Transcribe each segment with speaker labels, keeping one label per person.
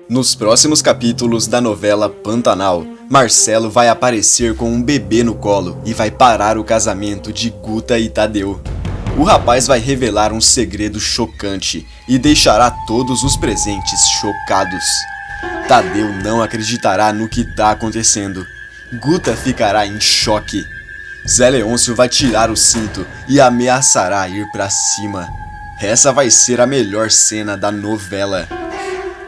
Speaker 1: Nos próximos capítulos da novela Pantanal, Marcelo vai aparecer com um bebê no colo e vai parar o casamento de Guta e Tadeu. O rapaz vai revelar um segredo chocante e deixará todos os presentes chocados. Tadeu não acreditará no que está acontecendo. Guta ficará em choque. Zé Leôncio vai tirar o cinto e ameaçará ir pra cima. Essa vai ser a melhor cena da novela.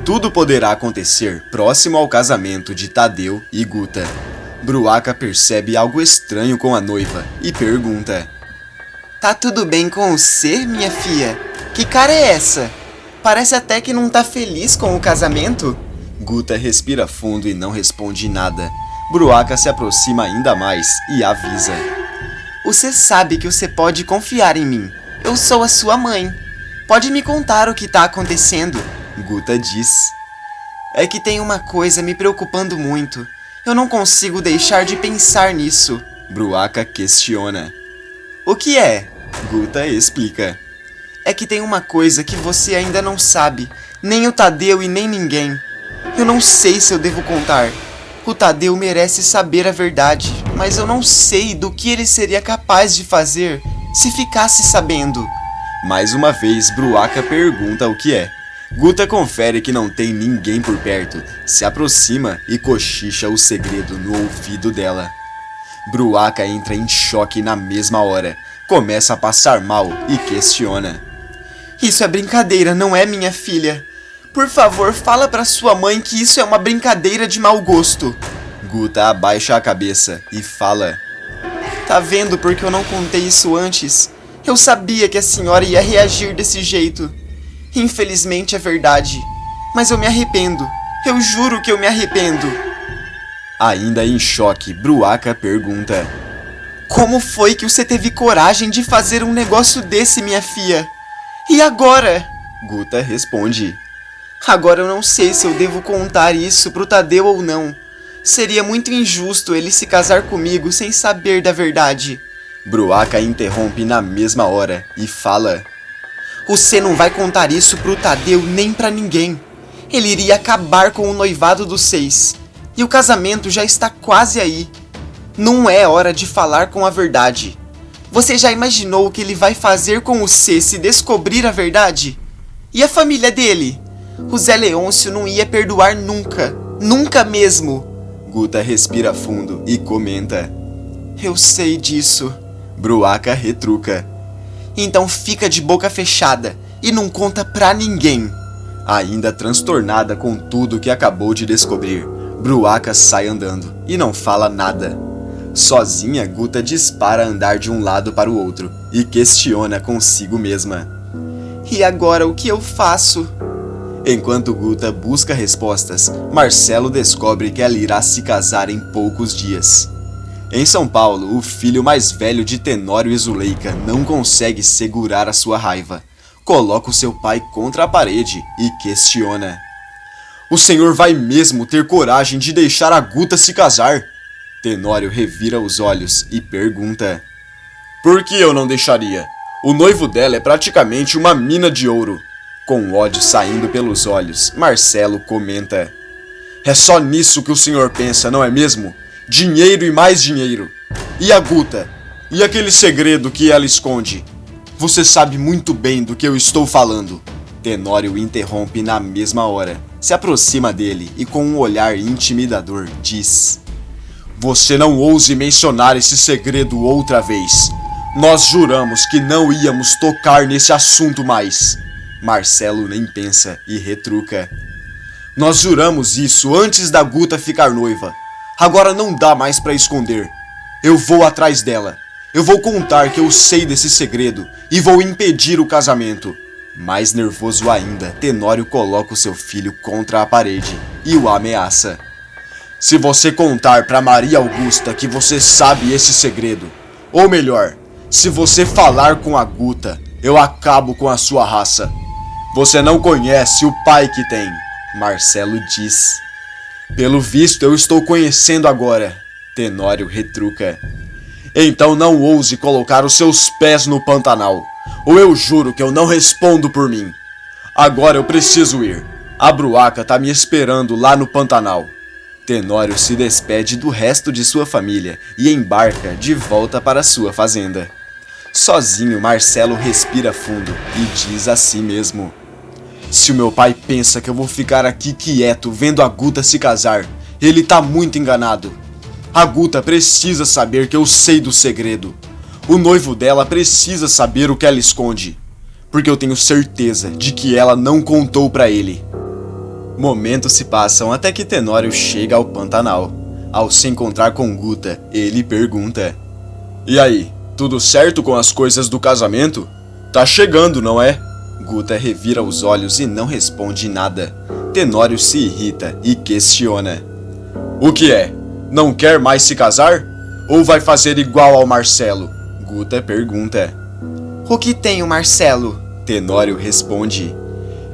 Speaker 1: Tudo poderá acontecer próximo ao casamento de Tadeu e Guta. Bruaca percebe algo estranho com a noiva e pergunta:
Speaker 2: Tá tudo bem com você, minha filha? Que cara é essa? Parece até que não tá feliz com o casamento.
Speaker 1: Guta respira fundo e não responde nada. Bruaca se aproxima ainda mais e avisa:
Speaker 2: Você sabe que você pode confiar em mim. Eu sou a sua mãe. Pode me contar o que tá acontecendo.
Speaker 1: Guta diz:
Speaker 2: É que tem uma coisa me preocupando muito. Eu não consigo deixar de pensar nisso.
Speaker 1: Bruaca questiona:
Speaker 2: O que é?
Speaker 1: Guta explica:
Speaker 2: É que tem uma coisa que você ainda não sabe. Nem o Tadeu e nem ninguém. Eu não sei se eu devo contar. O Tadeu merece saber a verdade, mas eu não sei do que ele seria capaz de fazer se ficasse sabendo.
Speaker 1: Mais uma vez, Bruaca pergunta o que é. Guta confere que não tem ninguém por perto, se aproxima e cochicha o segredo no ouvido dela. Bruaca entra em choque na mesma hora, começa a passar mal e questiona:
Speaker 2: Isso é brincadeira, não é, minha filha? Por favor, fala pra sua mãe que isso é uma brincadeira de mau gosto.
Speaker 1: Guta abaixa a cabeça e fala:
Speaker 2: Tá vendo porque eu não contei isso antes? Eu sabia que a senhora ia reagir desse jeito. Infelizmente é verdade, mas eu me arrependo. Eu juro que eu me arrependo.
Speaker 1: Ainda em choque, Bruaca pergunta:
Speaker 2: Como foi que você teve coragem de fazer um negócio desse, minha filha? E agora?
Speaker 1: Guta responde:
Speaker 2: Agora eu não sei se eu devo contar isso pro Tadeu ou não. Seria muito injusto ele se casar comigo sem saber da verdade.
Speaker 1: Bruaca interrompe na mesma hora e fala:
Speaker 2: Você não vai contar isso pro Tadeu nem pra ninguém. Ele iria acabar com o noivado dos 6. E o casamento já está quase aí. Não é hora de falar com a verdade. Você já imaginou o que ele vai fazer com o C se descobrir a verdade? E a família dele? O Zé Leôncio não ia perdoar nunca. Nunca mesmo.
Speaker 1: Guta respira fundo e comenta:
Speaker 2: Eu sei disso.
Speaker 1: Bruaca retruca:
Speaker 2: Então fica de boca fechada e não conta pra ninguém.
Speaker 1: Ainda transtornada com tudo que acabou de descobrir, Bruaca sai andando e não fala nada. Sozinha, Guta dispara a andar de um lado para o outro e questiona consigo mesma:
Speaker 2: E agora o que eu faço?
Speaker 1: Enquanto Guta busca respostas, Marcelo descobre que ela irá se casar em poucos dias. Em São Paulo, o filho mais velho de Tenório e Zuleika não consegue segurar a sua raiva. Coloca o seu pai contra a parede e questiona: O senhor vai mesmo ter coragem de deixar a Guta se casar? Tenório revira os olhos e pergunta: Por que eu não deixaria? O noivo dela é praticamente uma mina de ouro. Com ódio saindo pelos olhos, Marcelo comenta: É só nisso que o senhor pensa, não é mesmo? Dinheiro e mais dinheiro. E a Guta? E aquele segredo que ela esconde? Você sabe muito bem do que eu estou falando. Tenório interrompe na mesma hora, se aproxima dele e com um olhar intimidador diz: Você não ouse mencionar esse segredo outra vez. Nós juramos que não íamos tocar nesse assunto mais. Marcelo nem pensa e retruca: Nós juramos isso antes da Guta ficar noiva. Agora não dá mais pra esconder. Eu vou atrás dela. Eu vou contar que eu sei desse segredo e vou impedir o casamento. Mais nervoso ainda, Tenório coloca o seu filho contra a parede e o ameaça: Se você contar pra Maria Augusta que você sabe esse segredo, ou melhor, se você falar com a Guta, eu acabo com a sua raça. Você não conhece o pai que tem, Marcelo diz. Pelo visto eu estou conhecendo agora, Tenório retruca. Então não ouse colocar os seus pés no Pantanal, ou eu juro que eu não respondo por mim. Agora eu preciso ir. A Bruaca tá me esperando lá no Pantanal. Tenório se despede do resto de sua família e embarca de volta para sua fazenda. Sozinho, Marcelo respira fundo e diz a si mesmo: se o meu pai pensa que eu vou ficar aqui quieto vendo a Guta se casar, ele tá muito enganado. A Guta precisa saber que eu sei do segredo. O noivo dela precisa saber o que ela esconde, porque eu tenho certeza de que ela não contou pra ele. Momentos se passam até que Tenório chega ao Pantanal. Ao se encontrar com Guta, ele pergunta: e aí, tudo certo com as coisas do casamento? Tá chegando, não é? Guta revira os olhos e não responde nada. Tenório se irrita e questiona: o que é? Não quer mais se casar? Ou vai fazer igual ao Marcelo? Guta pergunta.
Speaker 2: O que tem o Marcelo?
Speaker 1: Tenório responde: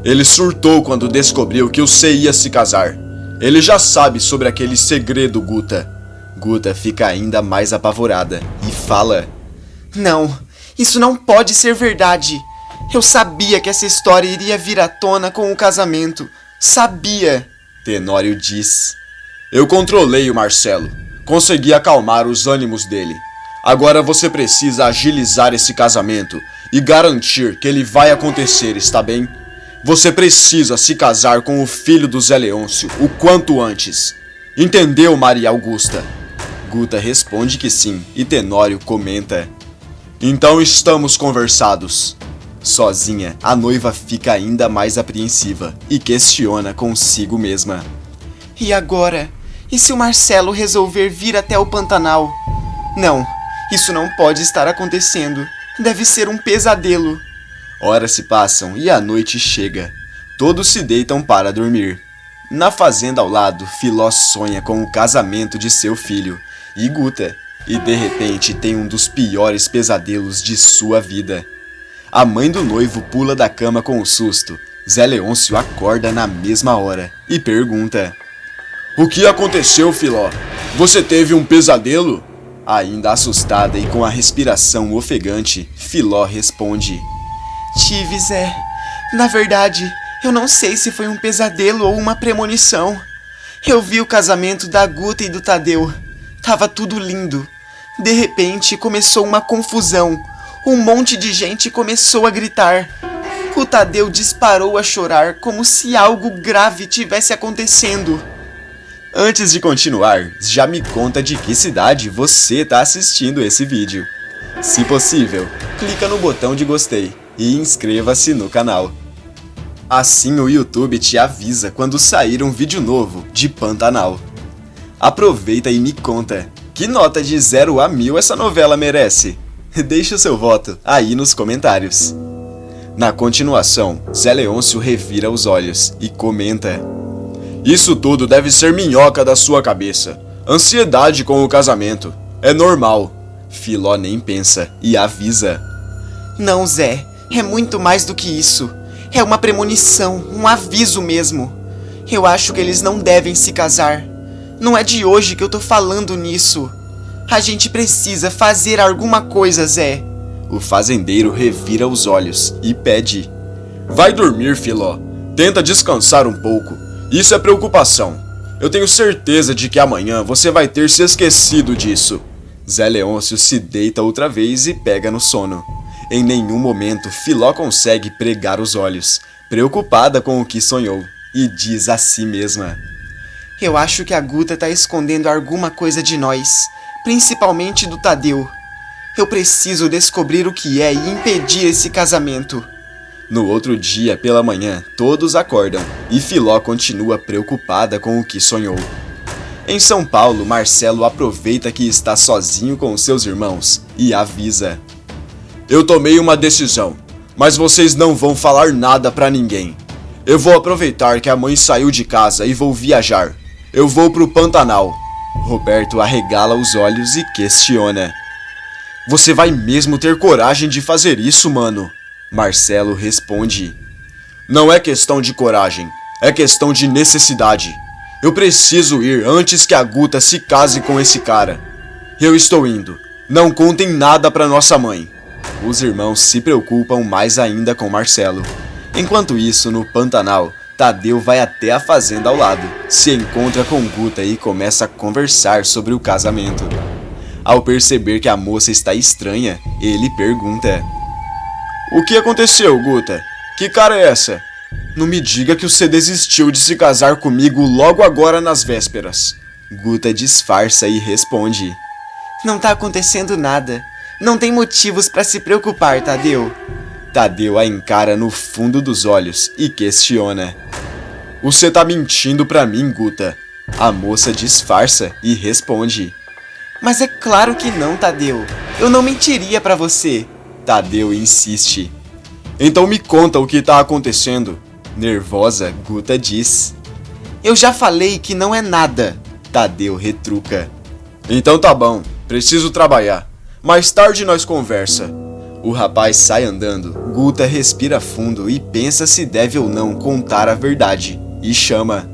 Speaker 1: ele surtou quando descobriu que o C ia se casar. Ele já sabe sobre aquele segredo, Guta. Guta fica ainda mais apavorada e fala:
Speaker 2: não, isso não pode ser verdade. Eu sabia que essa história iria vir à tona com o casamento. Sabia.
Speaker 1: Tenório diz: eu controlei o Marcelo. Consegui acalmar os ânimos dele. Agora você precisa agilizar esse casamento e garantir que ele vai acontecer, está bem? Você precisa se casar com o filho do Zé Leôncio o quanto antes. Entendeu, Maria Augusta? Guta responde que sim e Tenório comenta: então estamos conversados. Sozinha, a noiva fica ainda mais apreensiva e questiona consigo mesma:
Speaker 2: e agora? E se o Marcelo resolver vir até o Pantanal? Não, isso não pode estar acontecendo. Deve ser um pesadelo.
Speaker 1: Horas se passam e a noite chega. Todos se deitam para dormir. Na fazenda ao lado, Filó sonha com o casamento de seu filho e Guta, e de repente tem um dos piores pesadelos de sua vida. A mãe do noivo pula da cama com um susto. Zé Leôncio acorda na mesma hora e pergunta: o que aconteceu, Filó? Você teve um pesadelo? Ainda assustada e com a respiração ofegante, Filó responde:
Speaker 2: tive, Zé. Na verdade, eu não sei se foi um pesadelo ou uma premonição. Eu vi o casamento da Guta e do Tadeu. Tava tudo lindo. De repente, começou uma confusão. Um monte de gente começou a gritar. O Tadeu disparou a chorar como se algo grave tivesse acontecendo.
Speaker 1: Antes de continuar, já me conta de que cidade você está assistindo esse vídeo. Se possível, clica no botão de gostei e inscreva-se no canal. Assim o YouTube te avisa quando sair um vídeo novo de Pantanal. Aproveita e me conta, que nota de 0 a 1000 essa novela merece? Deixe o seu voto aí nos comentários. Na continuação, Zé Leôncio revira os olhos e comenta: isso tudo deve ser minhoca da sua cabeça. Ansiedade com o casamento. É normal. Filó nem pensa e avisa:
Speaker 2: não, Zé, é muito mais do que isso. É uma premonição, um aviso mesmo. Eu acho que eles não devem se casar. Não é de hoje que eu tô falando nisso. A gente precisa fazer alguma coisa, Zé.
Speaker 1: O fazendeiro revira os olhos e pede: vai dormir, Filó. Tenta descansar um pouco. Isso é preocupação. Eu tenho certeza de que amanhã você vai ter se esquecido disso. Zé Leôncio se deita outra vez e pega no sono. Em nenhum momento Filó consegue pregar os olhos, preocupada com o que sonhou, e diz a si mesma:
Speaker 2: eu acho que a Guta tá escondendo alguma coisa de nós, principalmente do Tadeu. Eu preciso descobrir o que é e impedir esse casamento.
Speaker 1: No outro dia, pela manhã, todos acordam e Filó continua preocupada com o que sonhou. Em São Paulo, Marcelo aproveita que está sozinho com seus irmãos e avisa: eu tomei uma decisão, mas vocês não vão falar nada pra ninguém. Eu vou aproveitar que a mãe saiu de casa e vou viajar. Eu vou pro Pantanal. Roberto arregala os olhos e questiona: você vai mesmo ter coragem de fazer isso, mano? Marcelo responde: não é questão de coragem, é questão de necessidade. Eu preciso ir antes que a Guta se case com esse cara. Eu estou indo. Não contem nada pra nossa mãe. Os irmãos se preocupam mais ainda com Marcelo. Enquanto isso, no Pantanal, Tadeu vai até a fazenda ao lado, se encontra com Guta e começa a conversar sobre o casamento. Ao perceber que a moça está estranha, ele pergunta: "O que aconteceu, Guta? Que cara é essa? Não me diga que você desistiu de se casar comigo logo agora nas vésperas." Guta disfarça e responde:
Speaker 2: "Não tá acontecendo nada. Não tem motivos pra se preocupar, Tadeu."
Speaker 1: Tadeu a encara no fundo dos olhos e questiona: "Você tá mentindo pra mim, Guta?" A moça disfarça e responde:
Speaker 2: "Mas é claro que não, Tadeu. Eu não mentiria pra você."
Speaker 1: Tadeu insiste: "Então me conta o que tá acontecendo." Nervosa, Guta diz:
Speaker 2: "Eu já falei que não é nada."
Speaker 1: Tadeu retruca: "Então tá bom, preciso trabalhar. Mais tarde nós conversa." O rapaz sai andando. Guta respira fundo e pensa se deve ou não contar a verdade, e chama: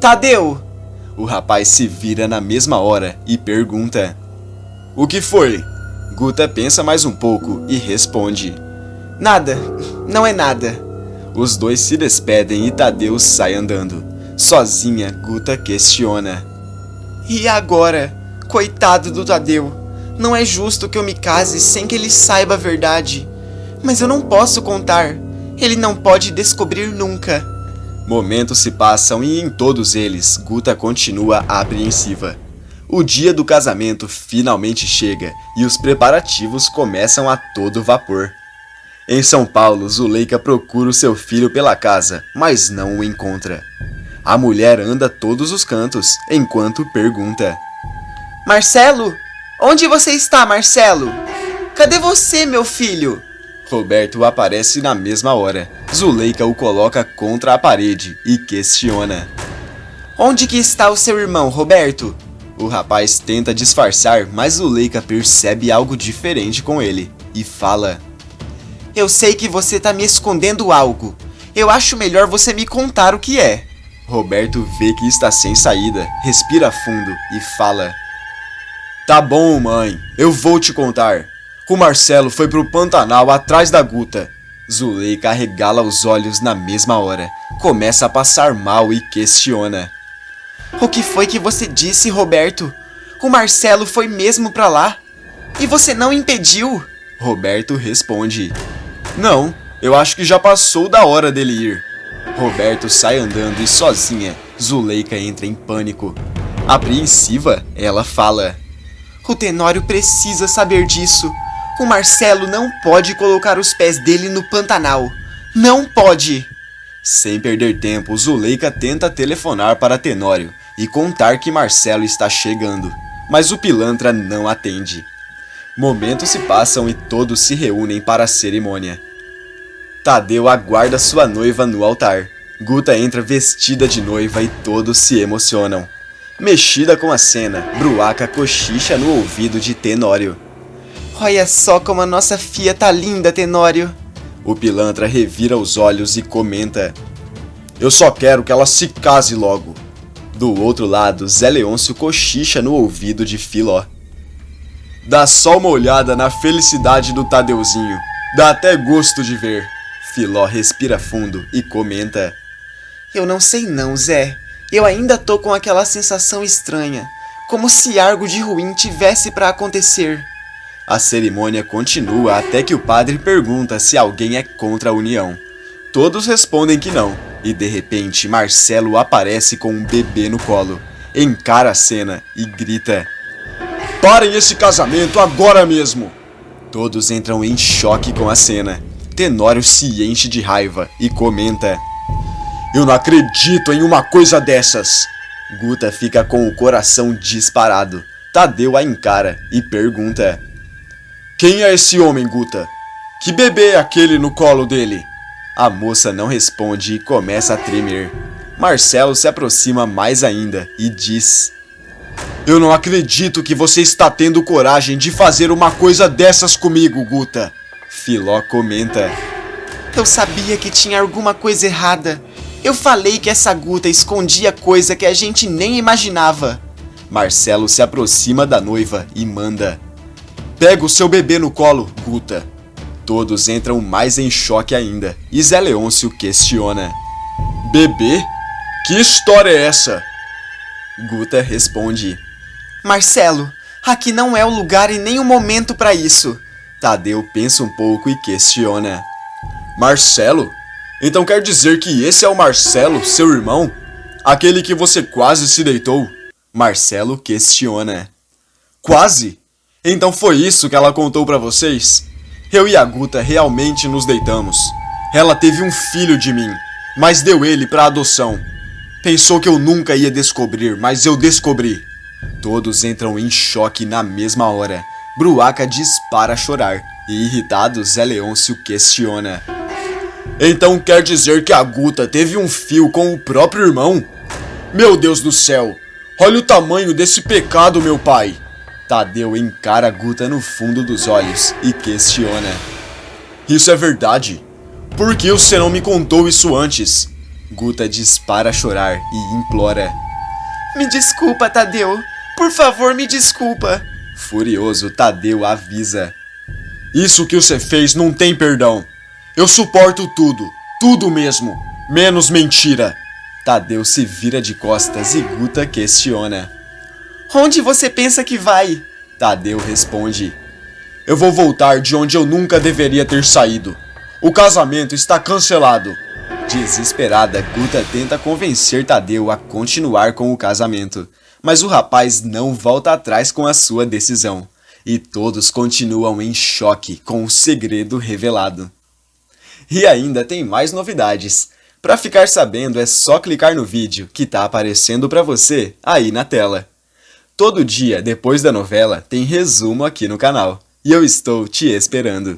Speaker 2: "Tadeu!"
Speaker 1: O rapaz se vira na mesma hora e pergunta: "O que foi?" Guta pensa mais um pouco e responde:
Speaker 2: "Nada, não é nada."
Speaker 1: Os dois se despedem e Tadeu sai andando. Sozinha, Guta questiona:
Speaker 2: "E agora? Coitado do Tadeu. Não é justo que eu me case sem que ele saiba a verdade. Mas eu não posso contar. Ele não pode descobrir nunca."
Speaker 1: Momentos se passam e em todos eles, Guta continua apreensiva. O dia do casamento finalmente chega e os preparativos começam a todo vapor. Em São Paulo, Zuleika procura o seu filho pela casa, mas não o encontra. A mulher anda a todos os cantos, enquanto pergunta:
Speaker 2: "Marcelo? Onde você está, Marcelo? Cadê você, meu filho?"
Speaker 1: Roberto aparece na mesma hora. Zuleika o coloca contra a parede e questiona:
Speaker 2: "Onde que está o seu irmão, Roberto?"
Speaker 1: O rapaz tenta disfarçar, mas Zuleika percebe algo diferente com ele e fala:
Speaker 2: "Eu sei que você tá me escondendo algo. Eu acho melhor você me contar o que é."
Speaker 1: Roberto vê que está sem saída, respira fundo e fala: "Tá bom, mãe, eu vou te contar. O Marcelo foi pro Pantanal atrás da Guta." Zuleika arregala os olhos na mesma hora, começa a passar mal e questiona:
Speaker 2: "O que foi que você disse, Roberto? O Marcelo foi mesmo pra lá? E você não impediu?"
Speaker 1: Roberto responde: "Não, eu acho que já passou da hora dele ir." Roberto sai andando e sozinha, Zuleika entra em pânico. Apreensiva, ela fala:
Speaker 2: "O Tenório precisa saber disso. O Marcelo não pode colocar os pés dele no Pantanal. Não pode."
Speaker 1: Sem perder tempo, Zuleika tenta telefonar para Tenório e contar que Marcelo está chegando, mas o pilantra não atende. Momentos se passam e todos se reúnem para a cerimônia. Tadeu aguarda sua noiva no altar. Guta entra vestida de noiva e todos se emocionam. Mexida com a cena, Bruaca cochicha no ouvido de Tenório:
Speaker 2: "Olha só como a nossa filha tá linda, Tenório."
Speaker 1: O pilantra revira os olhos e comenta: "Eu só quero que ela se case logo." Do outro lado, Zé Leôncio cochicha no ouvido de Filó: "Dá só uma olhada na felicidade do Tadeuzinho. Dá até gosto de ver." Filó respira fundo e comenta:
Speaker 2: "Eu não sei não, Zé. Eu ainda tô com aquela sensação estranha, como se algo de ruim tivesse pra acontecer."
Speaker 1: A cerimônia continua até que o padre pergunta se alguém é contra a união. Todos respondem que não, e de repente Marcelo aparece com um bebê no colo, encara a cena e grita: "Parem esse casamento agora mesmo!" Todos entram em choque com a cena. Tenório se enche de raiva e comenta: "Eu não acredito em uma coisa dessas." Guta fica com o coração disparado. Tadeu a encara e pergunta: "Quem é esse homem, Guta? Que bebê é aquele no colo dele?" A moça não responde e começa a tremer. Marcelo se aproxima mais ainda e diz: "Eu não acredito que você está tendo coragem de fazer uma coisa dessas comigo, Guta." Filó comenta:
Speaker 2: "Eu sabia que tinha alguma coisa errada. Eu falei que essa Guta escondia coisa que a gente nem imaginava."
Speaker 1: Marcelo se aproxima da noiva e manda: "Pega o seu bebê no colo, Guta." Todos entram mais em choque ainda e Zé Leôncio questiona: Bebê? Que história é essa? Guta responde:
Speaker 2: Marcelo, aqui não é o lugar e nem o momento para isso.
Speaker 1: Tadeu pensa um pouco e questiona: Marcelo? Então quer dizer que esse é o Marcelo, seu irmão? Aquele que você quase se deitou? Marcelo questiona: Quase? Então foi isso que ela contou pra vocês? Eu e a Guta realmente nos deitamos. Ela teve um filho de mim, mas deu ele pra adoção. Pensou que eu nunca ia descobrir, mas eu descobri. Todos entram em choque na mesma hora. Bruaca dispara a chorar e, irritado, Zé Leôncio questiona: Então quer dizer que a Guta teve um fio com o próprio irmão? Meu Deus do céu! Olha o tamanho desse pecado, meu pai! Tadeu encara a Guta no fundo dos olhos e questiona: Isso é verdade? Por que você não me contou isso antes? Guta dispara a chorar e implora:
Speaker 2: Me desculpa, Tadeu. Por favor, me desculpa.
Speaker 1: Furioso, Tadeu avisa: Isso que você fez não tem perdão. Eu suporto tudo, tudo mesmo, menos mentira. Tadeu se vira de costas e Guta questiona:
Speaker 2: Onde você pensa que vai?
Speaker 1: Tadeu responde: Eu vou voltar de onde eu nunca deveria ter saído. O casamento está cancelado. Desesperada, Guta tenta convencer Tadeu a continuar com o casamento, mas o rapaz não volta atrás com a sua decisão, e todos continuam em choque com o segredo revelado. E ainda tem mais novidades. Para ficar sabendo é só clicar no vídeo que tá aparecendo para você aí na tela. Todo dia depois da novela tem resumo aqui no canal, e eu estou te esperando.